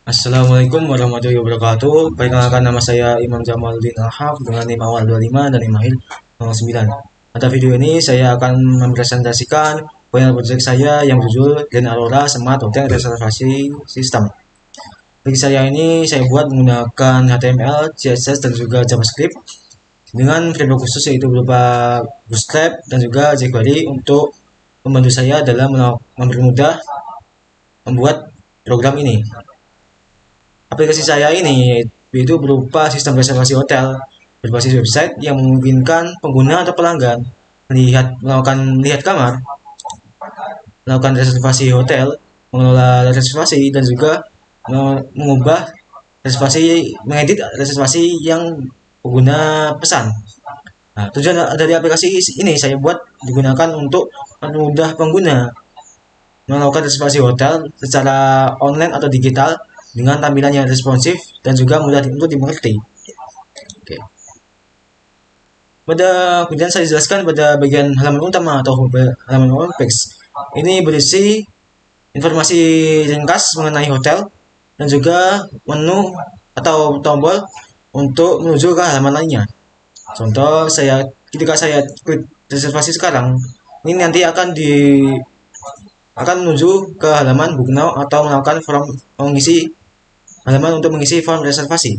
Assalamualaikum warahmatullahi wabarakatuh. Perkenalkan, nama saya Imam Jamaluddin Al-Haf dengan NIM awal 25 dan NIM akhir 09. Pada video ini saya akan mempresentasikan final project saya yang berjudul Grand Aurora Smart Hotel Reservasi System. Bagi saya ini saya buat menggunakan HTML, CSS dan juga JavaScript dengan framework khusus yaitu berupa Bootstrap dan juga jQuery untuk membantu saya dalam mempermudah membuat program ini. Aplikasi saya ini yaitu berupa sistem reservasi hotel berbasis website yang memungkinkan pengguna atau pelanggan melihat kamar, melakukan reservasi hotel, mengelola reservasi dan juga mengubah reservasi, mengedit reservasi yang pengguna pesan. Nah, tujuan dari aplikasi ini saya buat digunakan untuk mempermudah pengguna melakukan reservasi hotel secara online atau digital dengan tampilan yang responsif dan juga mudah untuk dimengerti. Oke. Kemudian saya jelaskan pada bagian halaman utama atau halaman homepage. Ini berisi informasi ringkas mengenai hotel dan juga menu atau tombol untuk menuju ke halaman lainnya. Contoh, ketika saya klik reservasi sekarang, ini nanti akan menuju ke halaman Book Now atau melakukan halaman untuk mengisi form reservasi.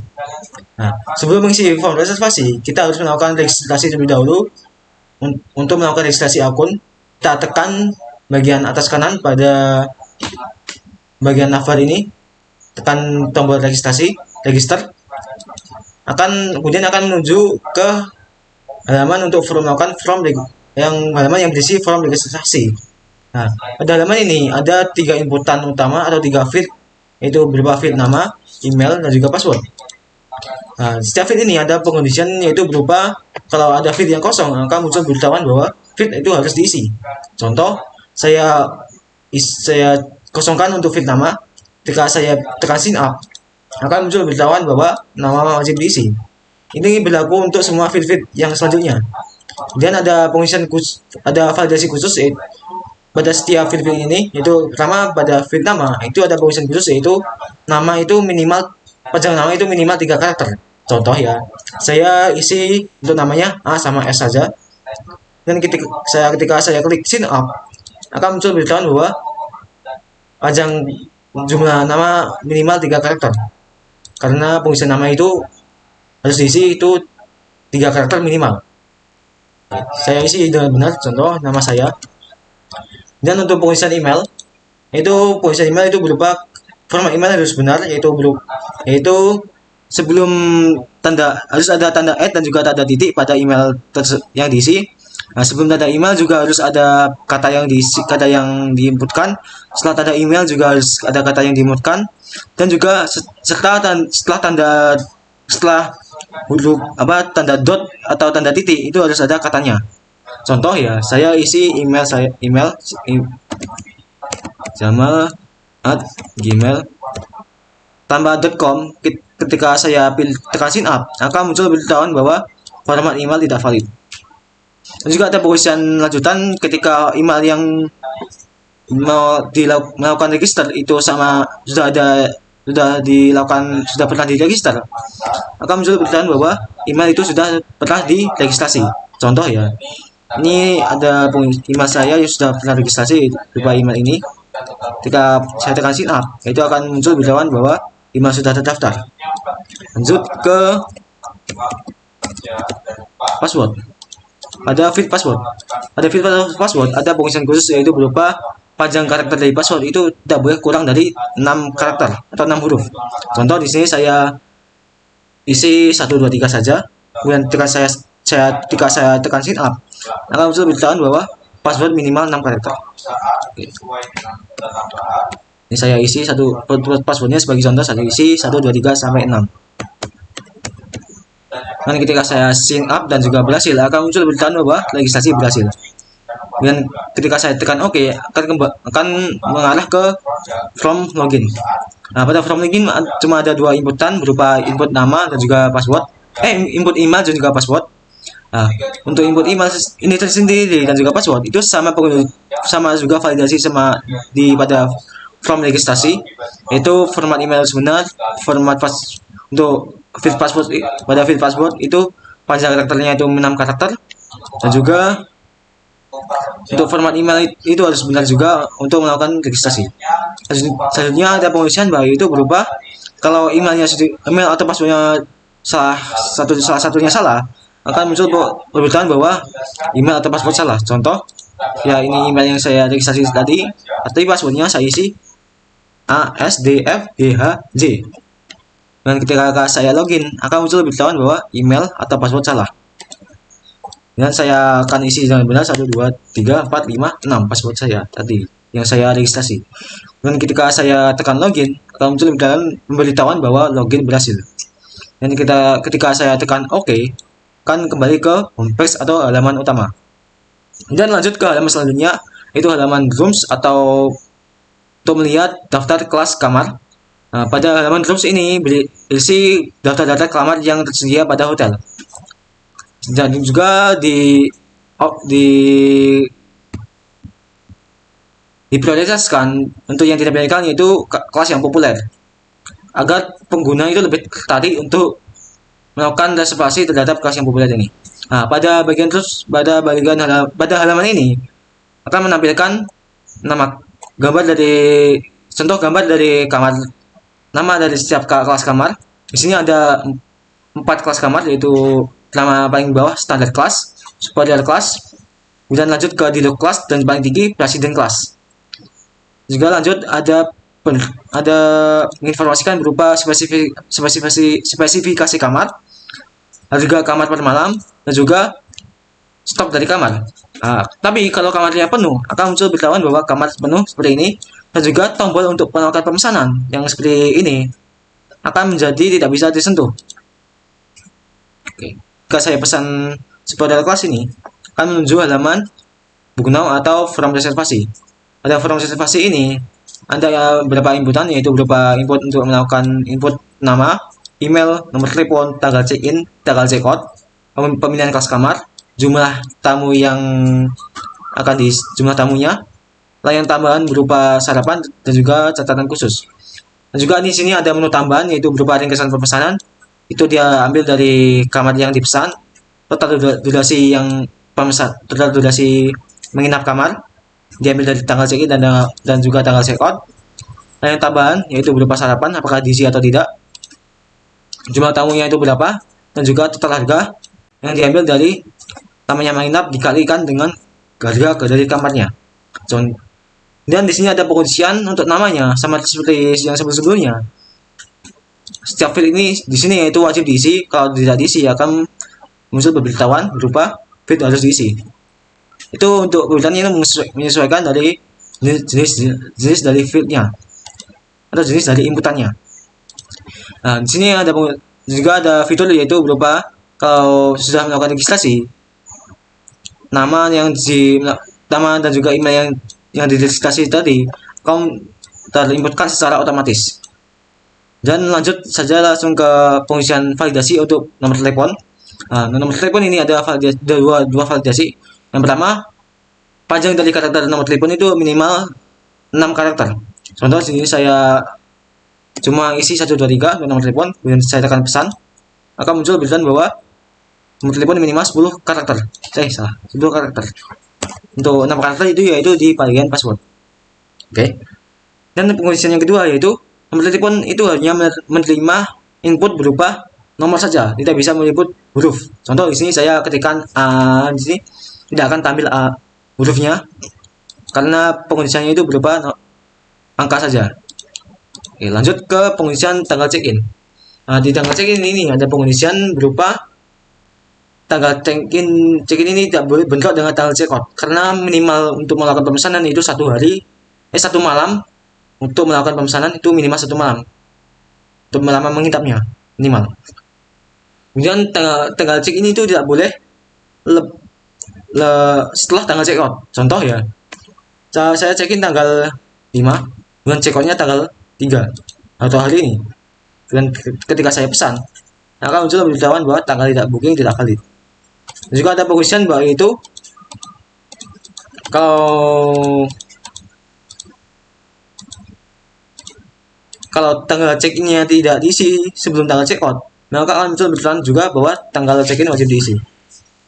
Nah, sebelum mengisi form reservasi, kita harus melakukan registrasi terlebih dahulu. Untuk melakukan registrasi akun, kita tekan bagian atas kanan pada bagian navbar ini, tekan tombol registrasi, register. Kemudian akan menuju ke halaman untuk melakukan halaman yang berisi form registrasi. Nah, pada halaman ini ada 3 inputan utama atau 3 field, yaitu berupa field nama, email, dan juga password. Nah, setiap field ini ada pengondisian, yaitu berupa kalau ada field yang kosong, maka muncul beritahuan bahwa field itu harus diisi. Contoh, saya kosongkan untuk field nama. Ketika saya tekan sign up, akan muncul beritahuan bahwa nama wajib diisi. Ini berlaku untuk semua field yang selanjutnya. Kemudian ada validasi khusus pada setiap field ini, yaitu pertama pada field nama itu ada pengisian khusus, yaitu panjang nama itu minimal 3 karakter. Contoh ya, saya isi untuk namanya A sama S saja. Dan ketika saya klik sign up, akan muncul beritahuan bahwa panjang jumlah nama minimal 3 karakter. Karena pengisian nama itu harus diisi itu 3 karakter minimal. Saya isi dengan benar, contoh nama saya. Dan untuk pengisian email itu berupa format email harus benar, yaitu sebelum harus ada tanda @ dan juga tanda titik pada email yang diisi. Nah, sebelum tanda email juga harus ada kata yang diinputkan. Setelah tanda email juga harus ada kata yang diinputkan, dan juga setelah huruf tanda dot atau tanda titik itu harus ada katanya. Contoh ya, saya isi email jamal@gmail tambah .com. Ketika saya tekan sign up, akan muncul beritahuan bahwa format email tidak valid. Dan juga ada pengisian lanjutan ketika email yang mau melakukan register itu sudah pernah diregister, akan muncul beritahuan bahwa email itu sudah pernah diregistrasi. Contoh ya, ini ada email saya yang sudah pernah registrasi berupa email ini. Ketika saya tekan sign up, itu akan muncul beritahuan bahwa email sudah terdaftar. Lanjut ke password. Pada field password ada pengisian khusus, yaitu berupa panjang karakter dari password itu tidak boleh kurang dari 6 karakter atau 6 huruf. Contoh di sini saya isi 1 2 3 saja. Kemudian ketika saya tekan sign up, akan muncul beritahuan bahwa password minimal 6 karakter. Ini saya isi passwordnya sebagai contoh, saya isi 1 2 3 sampai 6. Dan ketika saya sign up dan juga berhasil, akan muncul beritahuan bahwa registrasi berhasil. Dan ketika saya tekan OK, akan mengarah ke form login. Nah, pada form login cuma ada 2 inputan berupa input nama dan juga password, input email dan juga password. Nah, untuk input email ini tersendiri dan juga password itu sama juga validasi sama di pada form registrasi, itu format email sebenar, format untuk field password pada field password itu panjang karakternya itu 6 karakter, dan juga untuk format email itu harus benar juga untuk melakukan registrasi. Selanjutnya ada pengisian bahwa itu berubah kalau email atau passwordnya salah satunya salah, akan muncul pemberitahuan bahwa email atau password salah. Contoh, ya ini email yang saya registrasi tadi, tapi passwordnya saya isi ASDFGHJ. Dan ketika saya login, akan muncul pemberitahuan bahwa email atau password salah. Dan saya akan isi dengan benar 1, 2, 3, 4, 5, 6 password saya tadi yang saya registrasi. Dan ketika saya tekan login, akan muncul pemberitahuan bahwa login berhasil. Dan ketika saya tekan OK, kan kembali ke homepage atau halaman utama. Dan lanjut ke halaman selanjutnya, itu halaman rooms atau untuk melihat daftar kelas kamar. Nah, pada halaman rooms ini berisi daftar-daftar kamar yang tersedia pada hotel. Dan juga diprioritaskan untuk yang tidak dilakukan, yaitu kelas yang populer, agar pengguna itu lebih tertarik untuk melakukan reservasi terhadap kelas yang populer ini. Nah, pada halaman ini akan menampilkan contoh gambar dari kamar, nama dari setiap kelas kamar. Di sini ada 4 kelas kamar, yaitu nama paling bawah standard class, superior class, kemudian lanjut ke deluxe class, dan paling tinggi president class. Juga lanjut ada menginformasikan berupa spesifikasi kamar, harga kamar per malam, dan juga stok dari kamar. Tapi kalau kamarnya penuh, akan muncul beritahuan bahwa kamar penuh seperti ini, dan juga tombol untuk melakukan pemesanan yang seperti ini akan menjadi tidak bisa disentuh. Oke. Jika saya pesan superior kelas ini, akan menuju halaman book now atau form reservasi. Pada form reservasi ini ada beberapa inputan, yaitu berupa input untuk melakukan input nama, email, nomor telepon, tanggal check-in, tanggal check-out, pemilihan kelas kamar, jumlah tamu yang jumlah tamunya, layanan tambahan berupa sarapan, dan juga catatan khusus. Dan juga di sini ada menu tambahan, yaitu berupa ringkasan pemesanan. Itu dia ambil dari kamar yang dipesan, total durasi menginap kamar diambil dari tanggal check-in dan juga tanggal check-out. Layanan tambahan yaitu berupa sarapan, apakah diisi atau tidak, jumlah tamunya itu berapa, dan juga total harga yang diambil dari namanya menginap dikalikan dengan harga dari kamarnya. Dan di sini ada penguncian untuk namanya, sama seperti yang sebelumnya. Setiap field ini di sini yaitu wajib diisi. Kalau tidak diisi akan muncul pemberitahuan berupa field harus diisi. Itu untuk pemberitahuan yang menyesuaikan dari jenis dari fieldnya atau jenis dari inputannya. Nah, di sini juga ada fitur, yaitu berupa kalau sudah melakukan registrasi, nama dan juga email yang diregistrasi tadi akan terinputkan secara otomatis. Dan lanjut saja langsung ke pengisian validasi untuk nomor telepon. Nomor telepon ini ada dua validasi. Yang pertama, panjang dari karakter nomor telepon itu minimal 6 karakter. Contoh sini saya cuma isi 1, 2, 3 untuk nomor telepon, kemudian saya tekan pesan, akan muncul berita bahwa nomor telepon minimal 10 karakter. 10 karakter. Untuk 6 karakter itu yaitu di bagian password. Oke. Dan pengisian yang kedua yaitu nomor telepon itu hanya menerima input berupa nomor saja, tidak bisa menyebut huruf. Contoh di sini saya ketikkan A, di sini tidak akan tampil A hurufnya karena pengisiannya itu berupa angka saja. Oke, lanjut ke pengisian tanggal check-in. Di tanggal check-in ini ada pengisian berupa tanggal check-in ini tidak boleh bentrok dengan tanggal check-out, karena minimal untuk melakukan pemesanan itu 1 malam. Untuk melakukan pemesanan itu minimal 1 malam. Untuk lama menginapnya minimal. Kemudian tanggal check in itu tidak boleh setelah tanggal check out. Contoh ya, saya check in tanggal 5, kemudian check outnya tanggal 3 atau hari ini. Dan ketika saya pesan, akan muncul pemberitahuan bahwa tanggal tidak booking tidak valid. Juga ada pengisian yaitu kalau tanggal check-innya tidak diisi sebelum tanggal check out, maka akan muncul bertulisan juga bahwa tanggal check-in wajib diisi.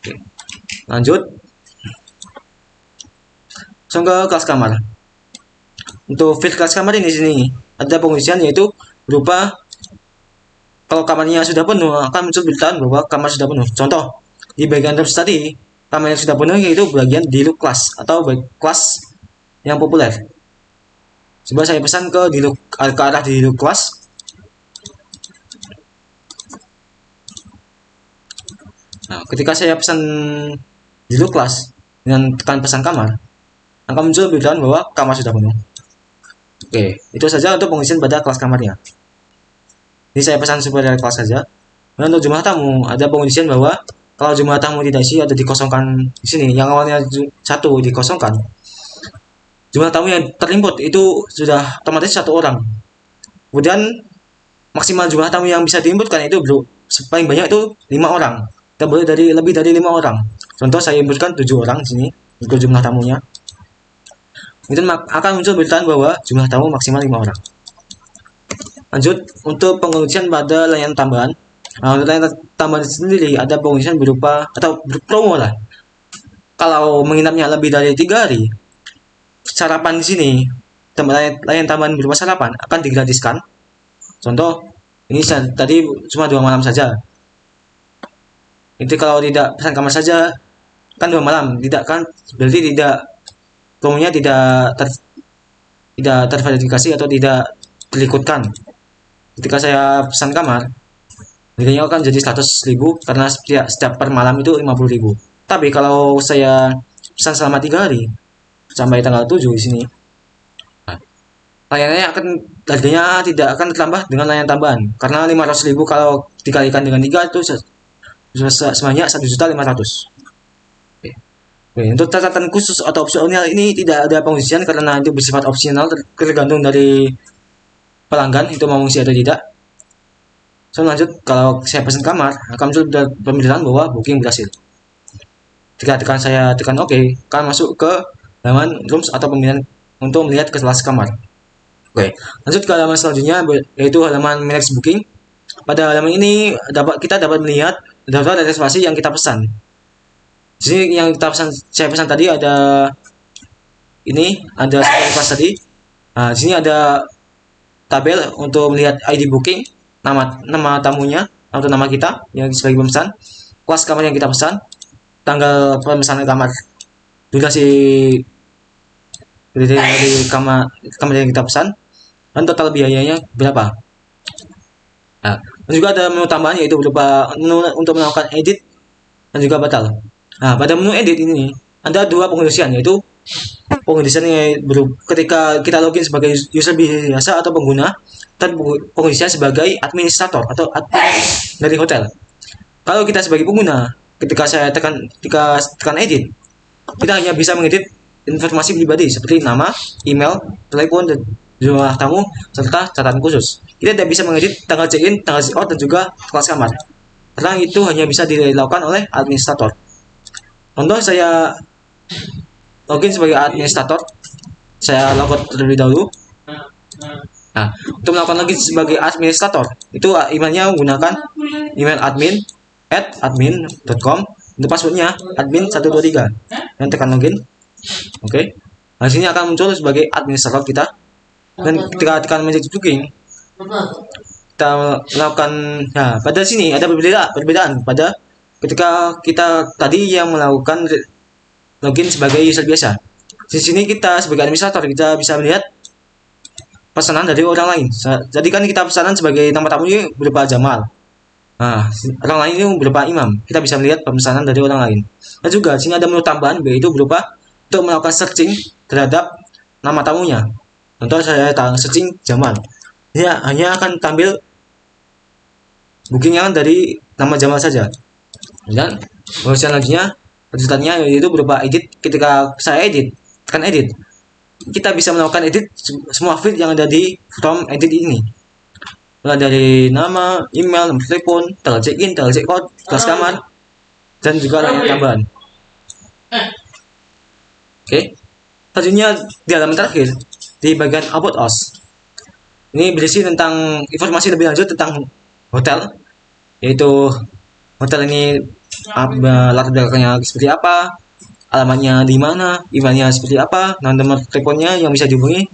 Oke. Lanjut. Langsung ke kelas kamar. Untuk field kelas kamar ini sini ada pengisian yaitu berupa kalau kamarnya sudah penuh akan muncul berita bahwa kamar sudah penuh. Contoh di bagian terms tadi kamar yang sudah penuh yaitu bagian di look class atau kelas yang populer. Coba saya pesan ke arah di look class. Nah, ketika saya pesan di look class dengan tekan pesan kamar, akan muncul berita bahwa kamar sudah penuh. Oke, itu saja untuk pengisian pada kelas kamarnya. Ini saya pesan supaya dari kelas saja. Dan untuk jumlah tamu, ada pengisian bahwa kalau jumlah tamu tidak isi atau dikosongkan di sini, yang awalnya 1 dikosongkan, jumlah tamu yang terimput itu sudah otomatis 1 orang. Kemudian maksimal jumlah tamu yang bisa diinputkan itu paling banyak itu 5 orang. Tidak boleh lebih dari 5 orang. Contoh saya inputkan 7 orang di sini untuk jumlah tamunya. Kemudian akan muncul berita bahwa jumlah tamu maksimal 5 orang. Lanjut untuk pengisian pada layanan tambahan. Nah, untuk layanan tambahan sendiri ada pengisian berupa atau promo lah. Kalau menginapnya lebih dari 3 hari, sarapan di sini layanan tambahan berupa sarapan akan digratiskan. Contoh ini tadi cuma 2 malam saja. Itu kalau tidak pesan kamar saja kan 2 malam, tidak kan berarti promonya tidak terverifikasi atau tidak terikutkan. Ketika saya pesan kamar, harganya akan jadi 100.000 karena setiap per malam itu 50.000. Tapi kalau saya pesan selama 3 hari sampai tanggal 7 di sini, layanannya harganya tidak akan ditambah dengan layanan tambahan karena 500.000 kalau dikalikan dengan 3 itu sebanyak 1.500.000. Oke, untuk catatan khusus atau opsional ini tidak ada pengisian karena itu bersifat opsional tergantung dari pelanggan itu mau mengisi atau tidak. So, lanjut, kalau saya pesan kamar akan muncul pemberitahuan bahwa booking berhasil. Ketika saya tekan OK, akan masuk ke halaman rooms atau pemilihan untuk melihat ke kelas kamar. Oke, lanjut ke halaman selanjutnya yaitu halaman manage booking. Pada halaman ini kita dapat melihat daftar reservasi yang kita pesan. Di sini yang saya pesan tadi ada kelas tadi. Nah, di sini ada tabel untuk melihat ID booking, nama tamunya atau nama kita yang sebagai pemesan, kelas kamar yang kita pesan, tanggal pemesanan kamar, durasi dari kamar yang kita pesan, dan total biayanya berapa. Nah, dan juga ada menu tambahan yaitu berupa menu untuk melakukan edit dan juga batal. Nah, pada menu edit ini ada 2 pengisian yaitu pengisian ketika kita login sebagai user biasa atau pengguna dan pengisian sebagai administrator atau admin dari hotel. Kalau kita sebagai pengguna, ketika tekan edit, kita hanya bisa mengedit informasi pribadi seperti nama, email, telepon, dan jumlah tamu serta catatan khusus. Kita tidak bisa mengedit tanggal check-in, tanggal check-out, dan juga kelas kamar karena itu hanya bisa dilakukan oleh administrator. Contoh saya login sebagai administrator, saya logout terlebih dahulu. Nah, untuk melakukan login sebagai administrator itu emailnya menggunakan email admin@admin.com. Untuk passwordnya admin123 dan tekan login. Oke. Nah, sini akan muncul sebagai administrator kita. Dan ketika tekan manage booking, kita melakukan, nah pada sini ada perbedaan pada ketika kita tadi yang melakukan login sebagai user biasa. Di sini kita sebagai administrator kita bisa melihat pesanan dari orang lain. Jadi kan kita pesanan sebagai nama tamu ini berupa Jamal. Nah, orang lain ini berupa Imam. Kita bisa melihat pemesanan dari orang lain. Dan juga di sini ada menu tambahan yaitu berupa untuk melakukan searching terhadap nama tamunya. Contoh saya searching Jamal. Dia hanya akan tampil booking yang dari nama Jamal saja. Dan pengisian selanjutnya lanjutannya yaitu berupa edit. Ketika saya tekan edit, kita bisa melakukan edit semua field yang ada di form edit ini. Mulai dari nama, email, nomor telepon, tanggal check-in, tanggal check-out, kelas kamar, dan juga layar tambahan. Oke. Selanjutnya di halaman terakhir di bagian About Us. Ini berisi tentang informasi lebih lanjut tentang hotel, yaitu hotel ini latar belakangnya seperti apa, alamatnya di mana, emailnya seperti apa, nomor teleponnya yang bisa dihubungi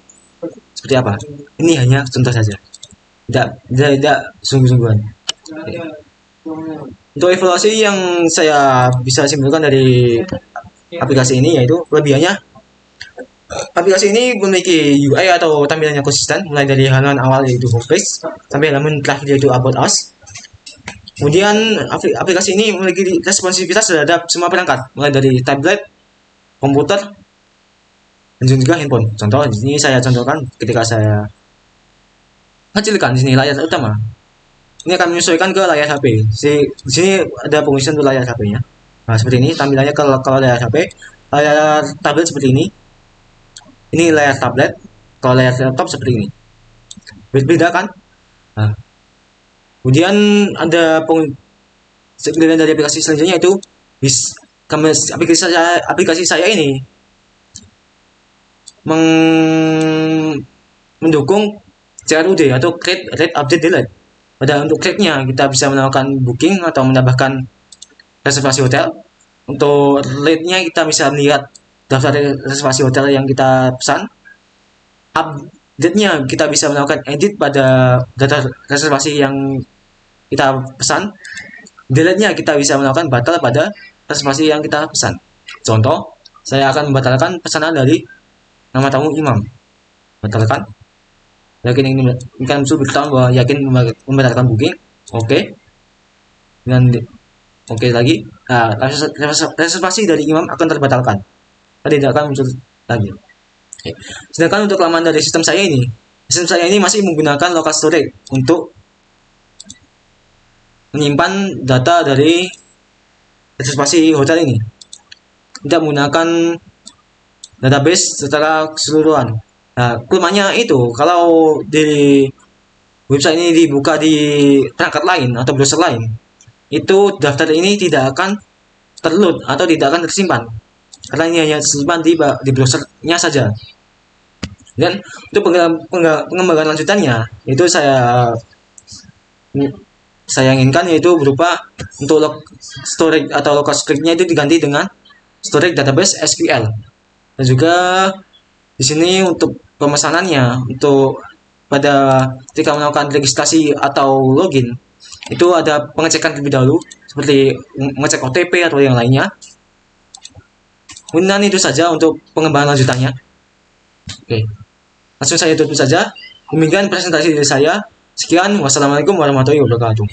seperti apa. Ini hanya contoh saja, tidak sungguh-sungguhan. Untuk evaluasi yang saya bisa simpulkan dari aplikasi ini yaitu kelebihannya, aplikasi ini memiliki UI atau tampilannya konsisten mulai dari halaman awal yaitu homepage sampai halaman terakhir yaitu About Us. Kemudian aplikasi ini memiliki responsivitas terhadap semua perangkat mulai dari tablet, komputer, dan juga handphone. Contoh ini saya contohkan ketika saya kecilkan di sini layar utama. Ini akan menyesuaikan ke layar HP. Di sini ada pengisian untuk layar HP-nya. Nah, seperti ini tampilannya kalau layar HP, layar tablet seperti ini. Ini layar tablet, kalau layar laptop seperti ini. Beda kan? Nah, kemudian ada kemudian dari aplikasi selanjutnya itu aplikasi saya ini mendukung CRUD atau Create, Read, Update, Delete. Pada untuk create-nya kita bisa melakukan booking atau menambahkan reservasi hotel. Untuk rate-nya kita bisa melihat daftar reservasi hotel yang kita pesan. Update-nya kita bisa melakukan edit pada data reservasi yang kita pesan. Delete-nya kita bisa melakukan batal pada reservasi yang kita pesan. Contoh, saya akan membatalkan pesanan dari nama tamu Imam. Batalkan. Yakin ini kan muncul beritahu bahwa yakin membatalkan booking. Oke. Dan oke lagi. Nah, reservasi dari Imam akan terbatalkan. Tidak akan muncul lagi. Oke. Sedangkan untuk kelemahan dari sistem saya ini masih menggunakan local storage untuk menyimpan data dari reservasi hotel ini. Tidak menggunakan database secara keseluruhan. Nah, kelemahannya itu kalau di website ini dibuka di perangkat lain atau browser lain, itu daftar ini tidak akan terload atau tidak akan tersimpan karena ini hanya tersimpan di browsernya saja. Dan untuk pengembangan lanjutannya itu saya inginkan yaitu berupa untuk storage atau local storage-nya itu diganti dengan storage database SQL. Dan juga di sini untuk pemesanannya untuk pada ketika melakukan registrasi atau login itu ada pengecekan terlebih dahulu seperti mengecek OTP atau yang lainnya. Kemudian itu saja untuk pengembangan lanjutannya. Oke, langsung saya tutup saja. Demikian presentasi dari saya. Sekian, wassalamualaikum warahmatullahi wabarakatuh.